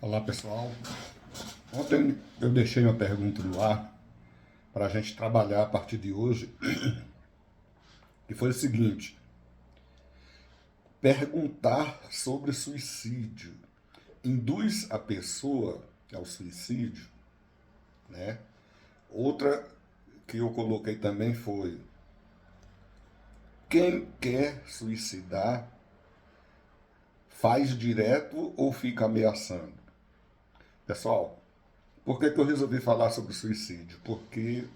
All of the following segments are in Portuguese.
Olá pessoal, ontem eu deixei uma pergunta no ar para a gente trabalhar a partir de hoje, que foi o seguinte: perguntar sobre suicídio induz a pessoa ao suicídio, né? Outra que eu coloquei também foi: quem quer suicidar faz direto ou fica ameaçando? Pessoal, por que eu resolvi falar sobre suicídio? Porque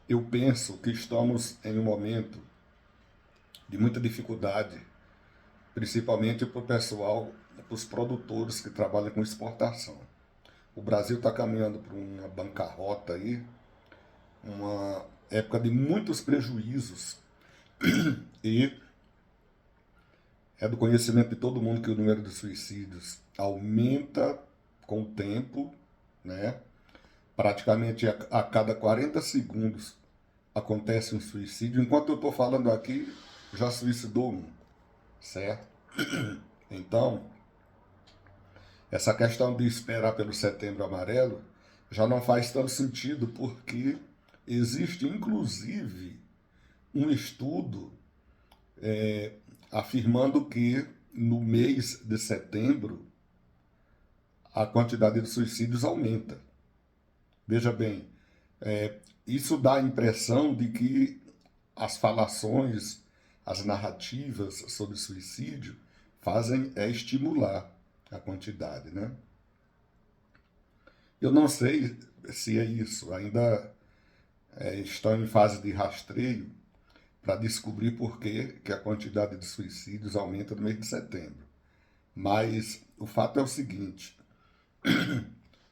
eu penso que estamos em um momento de muita dificuldade, principalmente para o pessoal, para os produtores que trabalham com exportação. O Brasil está caminhando para uma bancarrota aí, uma época de muitos prejuízos, e é do conhecimento de todo mundo que o número de suicídios aumenta com o tempo, né? Praticamente a cada 40 segundos acontece um suicídio. Enquanto eu estou falando aqui, já suicidou um, certo? Então, essa questão de esperar pelo Setembro Amarelo já não faz tanto sentido, porque existe inclusive um estudo afirmando que no mês de setembro a quantidade de suicídios aumenta. Veja bem, isso dá a impressão de que as falações, as narrativas sobre suicídio fazem estimular a quantidade, né? Eu não sei se é isso, ainda estão em fase de rastreio para descobrir por que a quantidade de suicídios aumenta no mês de setembro. Mas o fato é o seguinte: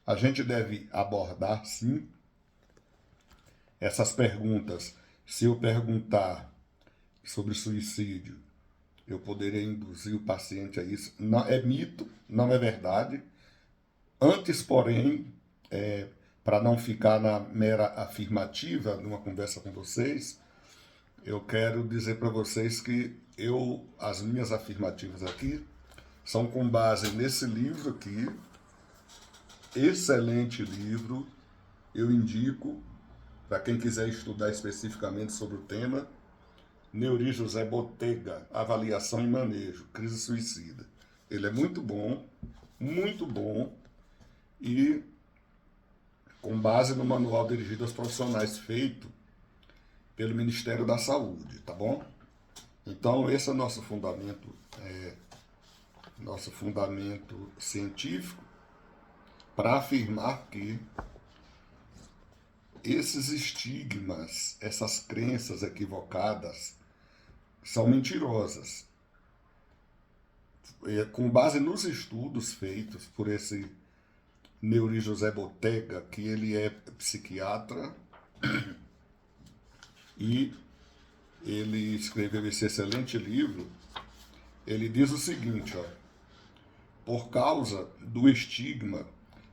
a gente deve abordar, sim, essas perguntas. Se eu perguntar sobre suicídio, eu poderia induzir o paciente a isso. Não, é mito, não é verdade. Antes, porém, para não ficar na mera afirmativa numa conversa com vocês, eu quero dizer para vocês que as minhas afirmativas aqui são com base nesse livro aqui, excelente livro, eu indico para quem quiser estudar especificamente sobre o tema, Neuri José Botega, Avaliação e Manejo, Crise Suicida. Ele é muito bom, e com base no manual dirigido aos profissionais feito pelo Ministério da Saúde, tá bom? Então esse é o nosso fundamento científico para afirmar que esses estigmas, essas crenças equivocadas são mentirosas. Com base nos estudos feitos por esse Neuri José Botega, que ele é psiquiatra e ele escreveu esse excelente livro, ele diz o seguinte, ó: por causa do estigma,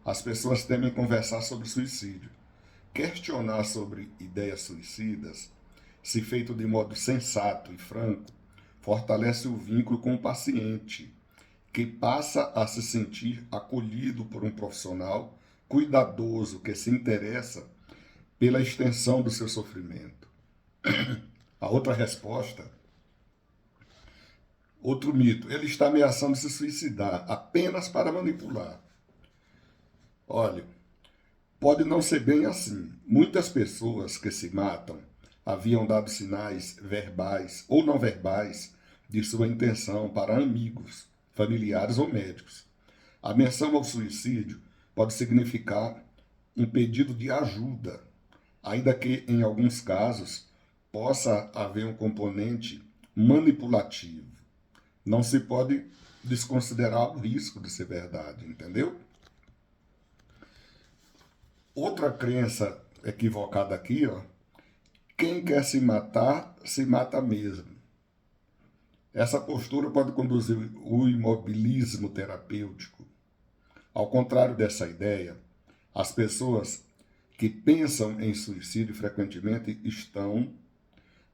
as pessoas temem conversar sobre suicídio. Questionar sobre ideias suicidas, se feito de modo sensato e franco, fortalece o vínculo com o paciente, que passa a se sentir acolhido por um profissional cuidadoso que se interessa pela extensão do seu sofrimento. A outra resposta, outro mito: ele está ameaçando se suicidar apenas para manipular. Olha, pode não ser bem assim. Muitas pessoas que se matam haviam dado sinais verbais ou não verbais de sua intenção para amigos, familiares ou médicos. A menção ao suicídio pode significar um pedido de ajuda, ainda que em alguns casos possa haver um componente manipulativo. Não se pode desconsiderar o risco de ser verdade, entendeu? Outra crença equivocada aqui, ó: quem quer se mata mesmo. Essa postura pode conduzir ao imobilismo terapêutico. Ao contrário dessa ideia, as pessoas que pensam em suicídio frequentemente estão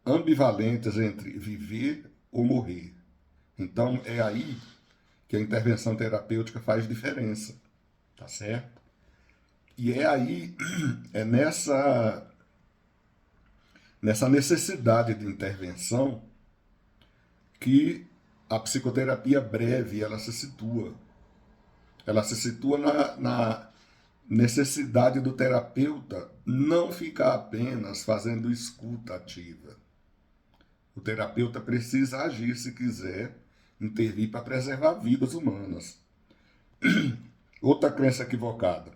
ambivalentes entre viver ou morrer. Então é aí que a intervenção terapêutica faz diferença. tá certo? E é aí, é nessa necessidade de intervenção que a psicoterapia breve ela se situa. Ela se situa na necessidade do terapeuta não ficar apenas fazendo escuta ativa. O terapeuta precisa agir se quiser intervir para preservar vidas humanas. Outra crença equivocada.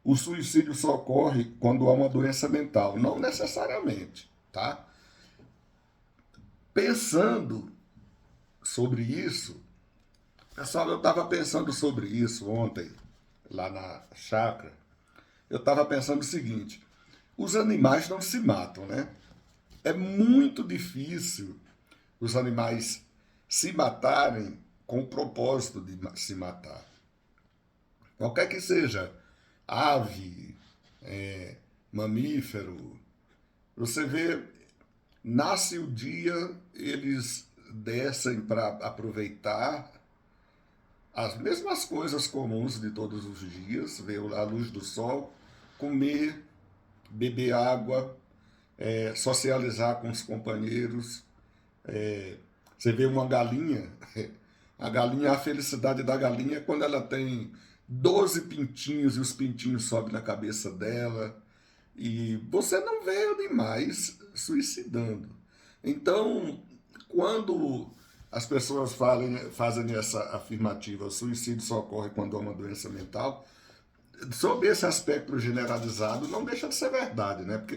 O suicídio só ocorre quando há uma doença mental. Não necessariamente, tá? Pensando sobre isso, pessoal, eu estava pensando sobre isso ontem, lá na chácara. Eu estava pensando o seguinte: os animais não se matam, né? É muito difícil os animais se matarem com o propósito de se matar. Qualquer que seja, ave, mamífero, você vê, nasce o dia, eles descem para aproveitar as mesmas coisas comuns de todos os dias, ver a luz do sol, comer, beber água, socializar com os companheiros. Você vê uma galinha, a felicidade da galinha é quando ela tem 12 pintinhos e os pintinhos sobem na cabeça dela. E você não vê animais suicidando. Então, quando as pessoas fazem essa afirmativa, o suicídio só ocorre quando há uma doença mental, sob esse aspecto generalizado, não deixa de ser verdade, né? Porque